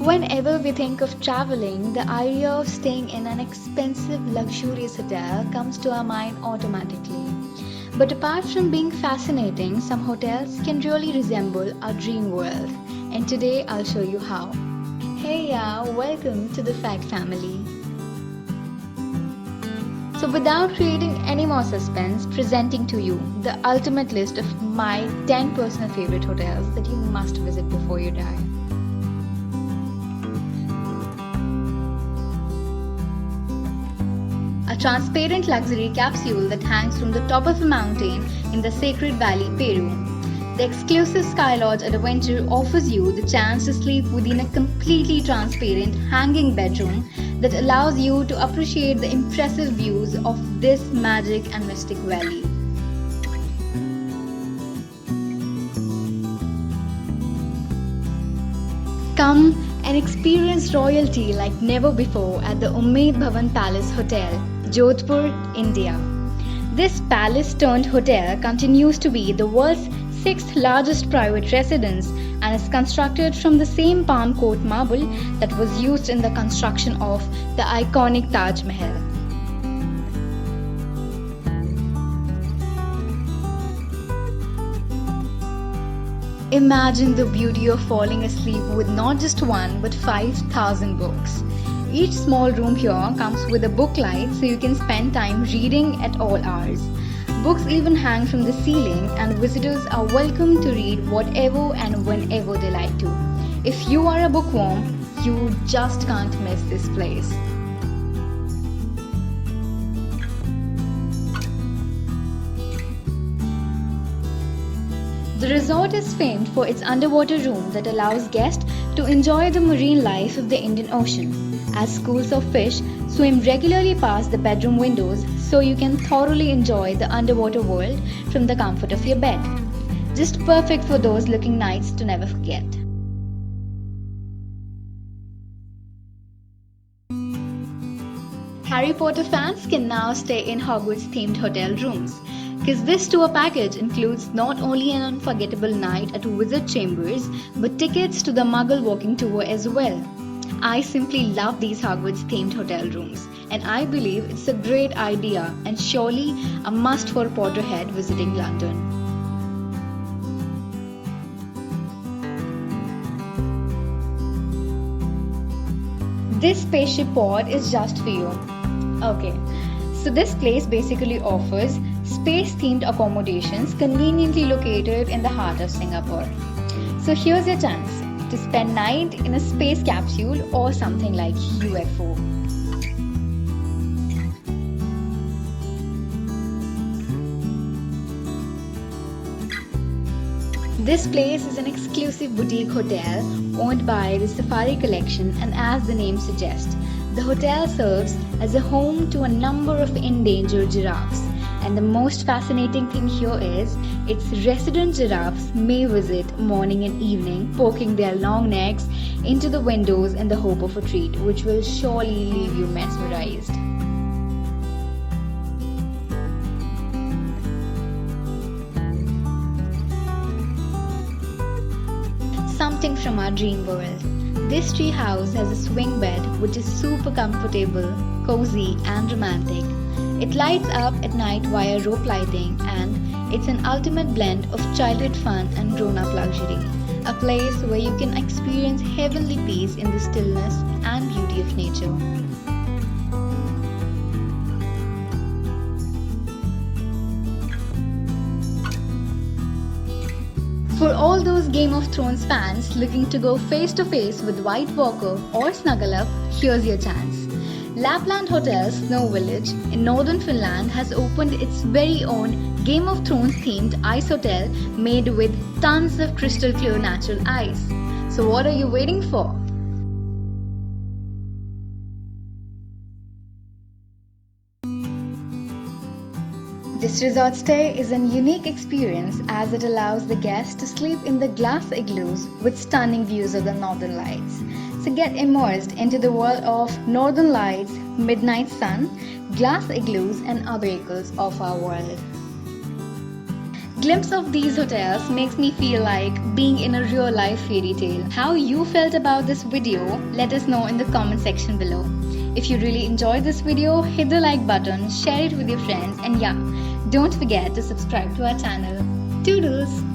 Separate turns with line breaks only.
Whenever we think of traveling, the idea of staying in an expensive, luxurious hotel comes to our mind automatically. But apart from being fascinating, some hotels can really resemble our dream world. And today I'll show you how. Hey, yeah, welcome to the Fact Family. So, without creating any more suspense, presenting to you the ultimate list of my 10 personal favorite hotels that you must visit before you die. A transparent luxury capsule that hangs from the top of a mountain in the Sacred Valley, Peru. The exclusive Sky Lodge Adventure offers you the chance to sleep within a completely transparent hanging bedroom that allows you to appreciate the impressive views of this magic and mystic valley. Come and experience royalty like never before at the Umaid Bhavan Palace Hotel, Jodhpur, India. This palace-turned-hotel continues to be the world's sixth largest private residence and is constructed from the same palm coat marble that was used in the construction of the iconic Taj Mahal. Imagine the beauty of falling asleep with not just one but 5,000 books. Each small room here comes with a book light so you can spend time reading at all hours. Books even hang from the ceiling and visitors are welcome to read whatever and whenever they like to. If you are a bookworm, you just can't miss this place. The resort is famed for its underwater room that allows guests to enjoy the marine life of the Indian Ocean, as schools of fish swim regularly past the bedroom windows so you can thoroughly enjoy the underwater world from the comfort of your bed. Just perfect for those looking nights to never forget. Harry Potter fans can now stay in Hogwarts-themed hotel rooms, because this tour package includes not only an unforgettable night at Wizard Chambers, but tickets to the Muggle walking tour as well. I simply love these Hogwarts-themed hotel rooms, and I believe it's a great idea and surely a must for a Potterhead visiting London. This spaceship pod is just for you. Okay, so this place basically offers space-themed accommodations conveniently located in the heart of Singapore. So here's your chance to spend night in a space capsule or something like UFO. This place is an exclusive boutique hotel owned by the Safari Collection, and as the name suggests, the hotel serves as a home to a number of endangered giraffes. And the most fascinating thing here is its resident giraffes may visit morning and evening, poking their long necks into the windows in the hope of a treat, which will surely leave you mesmerized. Something from our dream world. This tree house has a swing bed which is super comfortable, cozy and romantic. It lights up at night via rope lighting, and it's an ultimate blend of childhood fun and grown-up luxury. A place where you can experience heavenly peace in the stillness and beauty of nature. For all those Game of Thrones fans looking to go face to face with White Walker or snuggle up, here's your chance. Lapland Hotel Snow Village in northern Finland has opened its very own Game of Thrones themed ice hotel made with tons of crystal clear natural ice. So what are you waiting for? This resort stay is a unique experience as it allows the guests to sleep in the glass igloos with stunning views of the northern lights. So get immersed into the world of northern lights, midnight sun, glass igloos and other echoes of our world. glimpse of these hotels makes me feel like being in a real life fairy tale. How you felt about this video, let us know in the comment section below. If you really enjoyed this video, hit the like button, share it with your friends, and yeah, don't forget to subscribe to our channel. Toodles!